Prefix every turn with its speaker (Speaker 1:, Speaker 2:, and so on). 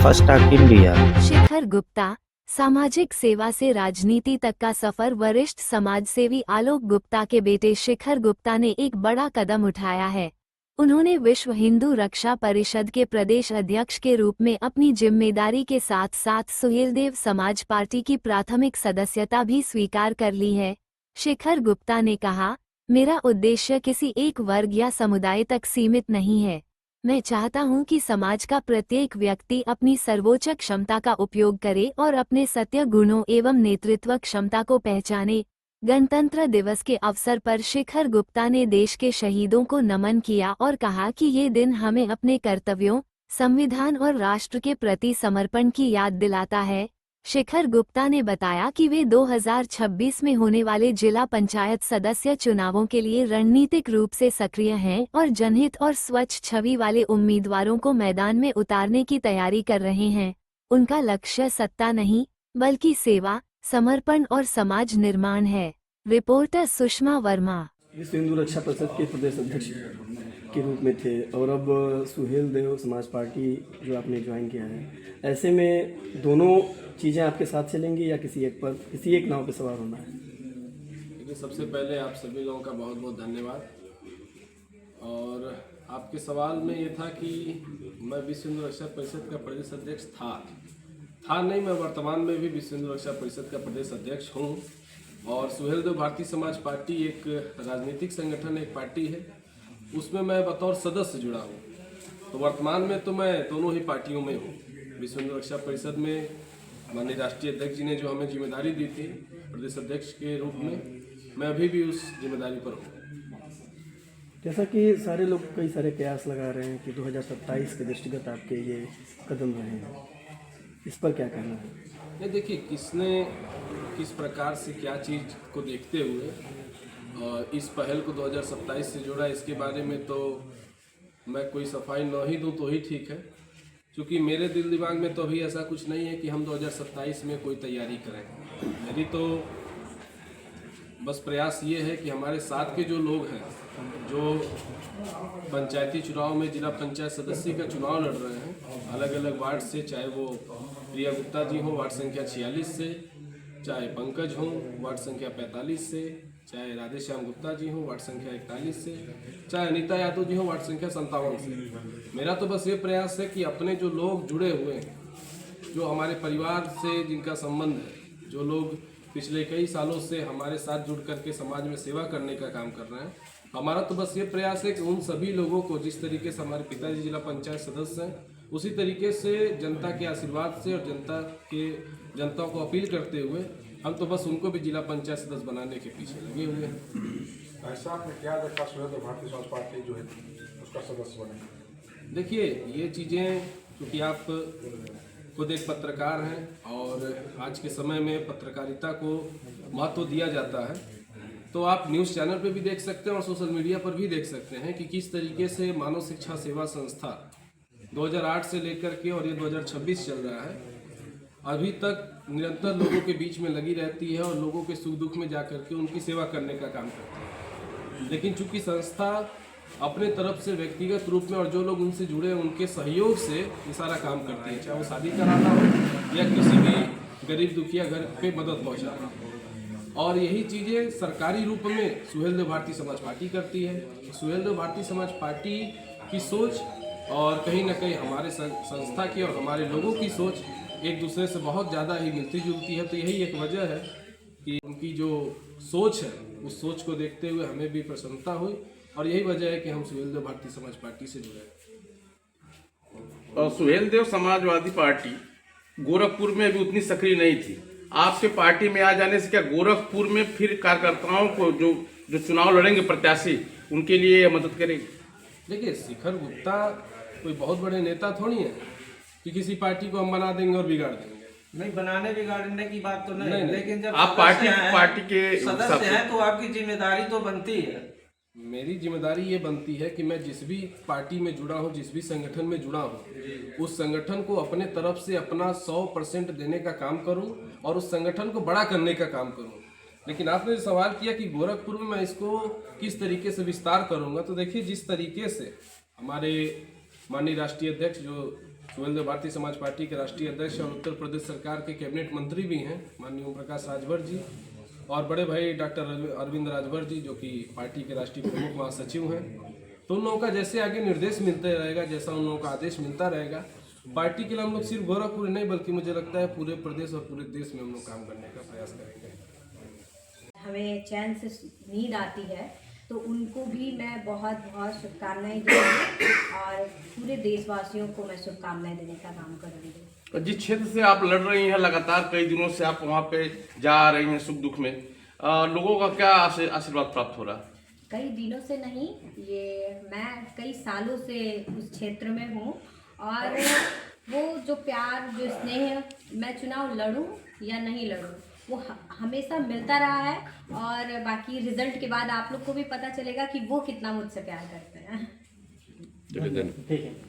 Speaker 1: First टाक India.
Speaker 2: शिखर गुप्ता, सामाजिक सेवा से राजनीति तक का सफर। वरिष्ठ समाजसेवी आलोक गुप्ता के बेटे शिखर गुप्ता ने एक बड़ा कदम उठाया है। उन्होंने विश्व हिंदू रक्षा परिषद के प्रदेश अध्यक्ष के रूप में अपनी जिम्मेदारी के साथ साथ सुहेलदेव समाज पार्टी की प्राथमिक सदस्यता भी स्वीकार कर ली है। शिखर गुप्ता ने कहा, मेरा उद्देश्य किसी एक वर्ग या समुदाय तक सीमित नहीं है। मैं चाहता हूं कि समाज का प्रत्येक व्यक्ति अपनी सर्वोच्च क्षमता का उपयोग करे और अपने सत्य गुणों एवं नेतृत्व क्षमता को पहचाने। गणतंत्र दिवस के अवसर पर शिखर गुप्ता ने देश के शहीदों को नमन किया और कहा कि ये दिन हमें अपने कर्तव्यों, संविधान और राष्ट्र के प्रति समर्पण की याद दिलाता है। शिखर गुप्ता ने बताया कि वे 2026 में होने वाले जिला पंचायत सदस्य चुनावों के लिए रणनीतिक रूप से सक्रिय हैं और जनहित और स्वच्छ छवि वाले उम्मीदवारों को मैदान में उतारने की तैयारी कर रहे हैं। उनका लक्ष्य सत्ता नहीं, बल्कि सेवा, समर्पण और समाज निर्माण है। रिपोर्टर सुषमा वर्मा।
Speaker 3: विश्व हिंदू रक्षा परिषद के प्रदेश अध्यक्ष के रूप में थे और अब सुहेलदेव समाज पार्टी जो आपने ज्वाइन किया है, ऐसे में दोनों चीज़ें आपके साथ चलेंगी या किसी एक नाव पे सवार होना है?
Speaker 4: देखिए, सबसे पहले आप सभी लोगों का बहुत बहुत धन्यवाद। और आपके सवाल में ये था कि मैं विश्व हिंदू रक्षा परिषद का प्रदेश अध्यक्ष था नहीं, मैं वर्तमान में भी विश्व हिंदू रक्षा परिषद का प्रदेश अध्यक्ष हूँ। और सुहेलदेव भारतीय समाज पार्टी एक राजनीतिक संगठन, एक पार्टी है, उसमें मैं बतौर सदस्य जुड़ा हूँ। तो वर्तमान में तो मैं दोनों ही पार्टियों में हूँ। विश्व हिंदू रक्षा परिषद में माननीय राष्ट्रीय अध्यक्ष जी ने जो हमें जिम्मेदारी दी थी प्रदेश अध्यक्ष के रूप में, मैं अभी भी उस जिम्मेदारी पर हूँ।
Speaker 3: जैसा कि सारे लोग कई सारे कयास लगा रहे हैं कि 2027 के दृष्टिगत आपके ये कदम रहे हैं, इस पर क्या कहना है?
Speaker 4: ये देखिए, किसने किस प्रकार से क्या चीज़ को देखते हुए इस पहल को 2027 से जोड़ा, इसके बारे में तो मैं कोई सफाई न ही दूँ तो ही ठीक है, क्योंकि मेरे दिल दिमाग में तो अभी ऐसा कुछ नहीं है कि हम 2027 में कोई तैयारी करें। मेरी तो बस प्रयास ये है कि हमारे साथ के जो लोग हैं, जो पंचायती चुनाव में जिला पंचायत सदस्य का चुनाव लड़ रहे हैं अलग अलग वार्ड से, चाहे वो प्रिया गुप्ता जी हों वार्ड संख्या 46 से, चाहे पंकज हों वार्ड संख्या 45 से, चाहे राधेश्याम गुप्ता जी हों वार्ड संख्या 41 से, चाहे अनीता यादव जी हों वार्ड संख्या 57 से। मेरा तो बस ये प्रयास है कि अपने जो लोग जुड़े हुए हैं, जो हमारे परिवार से जिनका संबंध है, जो लोग पिछले कई सालों से हमारे साथ जुड़ करके समाज में सेवा करने का काम कर रहे हैं, हमारा तो बस ये प्रयास है कि उन सभी लोगों को, जिस तरीके से हमारे पिताजी जिला पंचायत सदस्य हैं, उसी तरीके से जनता के आशीर्वाद से और जनता को अपील करते हुए हम तो बस उनको भी जिला पंचायत सदस्य बनाने के पीछे लगे हुए हैं।
Speaker 5: ऐसा आपने क्या देखा सुहेलदेव भारतीय समाज पार्टी जो है उसका सदस्य बने?
Speaker 4: देखिए, ये चीज़ें, क्योंकि आप खुद एक पत्रकार हैं और आज के समय में पत्रकारिता को महत्व दिया जाता है, तो आप न्यूज़ चैनल पे भी देख सकते हैं और सोशल मीडिया पर भी देख सकते हैं कि किस तरीके से मानव शिक्षा सेवा संस्था 2008 से लेकर के और ये 2026 चल रहा है, अभी तक निरंतर लोगों के बीच में लगी रहती है और लोगों के सुख दुख में जाकर के उनकी सेवा करने का काम करती है। लेकिन चूंकि संस्था अपने तरफ से व्यक्तिगत रूप में और जो लोग उनसे जुड़े हैं उनके सहयोग से ये सारा काम करती है, चाहे वो शादी कराना हो या किसी भी गरीब दुखिया घर पे मदद पहुँचाना हो। और यही चीज़ें सरकारी रूप में सुहेलदेव भारतीय समाज पार्टी करती है। सुहेलदेव भारतीय समाज पार्टी की सोच और कहीं ना कहीं हमारे संस्था की और हमारे लोगों की सोच एक दूसरे से बहुत ज़्यादा ही मिलती जुलती है। तो यही एक वजह है कि उनकी जो सोच है, उस सोच को देखते हुए हमें भी प्रसन्नता हुई और यही वजह है कि हम सुहेलदेव भारतीय समाज पार्टी से जुड़े।
Speaker 6: और सुहेलदेव समाजवादी पार्टी गोरखपुर में भी उतनी सक्रिय नहीं थी। आपके पार्टी में आ जाने से क्या गोरखपुर में फिर कार्यकर्ताओं को जो चुनाव लड़ेंगे प्रत्याशी, उनके लिए मदद करेगी?
Speaker 4: देखिए, शिखर गुप्ता कोई बहुत बड़े नेता थोड़ी है कि किसी पार्टी को हम बना देंगे और बिगाड़ देंगे।
Speaker 7: नहीं, बनाने बिगाड़ने की बात तो नहीं, लेकिन जब
Speaker 6: आप पार्टी के
Speaker 7: सदस्य हैं तो आपकी जिम्मेदारी तो बनती है।
Speaker 4: मेरी जिम्मेदारी ये बनती है कि मैं जिस भी पार्टी में जुड़ा हूँ, जिस भी संगठन में जुड़ा हूँ, उस संगठन को अपने तरफ से अपना 100% देने का काम करूँ और उस संगठन को बड़ा करने का काम करूँ। लेकिन आपने जो सवाल किया कि गोरखपुर में मैं इसको किस तरीके से विस्तार करूँगा, तो देखिए, जिस तरीके से हमारे माननीय राष्ट्रीय अध्यक्ष जो सुहेल देव भारतीय समाज पार्टी के राष्ट्रीय अध्यक्ष और उत्तर प्रदेश सरकार के कैबिनेट मंत्री भी हैं, माननीय ओम प्रकाश राजभर जी, और बड़े भाई डॉक्टर अरविंद राजभर जी जो कि पार्टी के राष्ट्रीय प्रमुख महासचिव हैं। तो उन लोगों का जैसे आगे निर्देश मिलते रहेगा, जैसा उन लोगों का आदेश मिलता रहेगा, पार्टी के लिए हम लोग सिर्फ गोरखपुर नहीं बल्कि मुझे लगता है पूरे प्रदेश और पूरे देश में हम लोग काम करने का प्रयास करेंगे।
Speaker 1: हमें चैन से नींद आती है तो उनको भी मैं बहुत बहुत शुभकामनाएं दूंगी और पूरे देशवासियों को मैं शुभकामनाएं देने का काम करूंगी।
Speaker 6: जिस क्षेत्र से आप लड़ रही हैं, लगातार कई दिनों से आप वहाँ पे जा रही हैं सुख दुख में, लोगों का क्या आशीर्वाद प्राप्त हो रहा है?
Speaker 1: कई दिनों से नहीं, ये मैं कई सालों से उस क्षेत्र में हूँ और वो जो प्यार जो स्नेह, मैं चुनाव लड़ूं या नहीं लड़ूं, वो हमेशा मिलता रहा है। और बाकी रिजल्ट के बाद आप लोग को भी पता चलेगा कि वो कितना मुझसे प्यार करते हैं।
Speaker 3: ठीक है।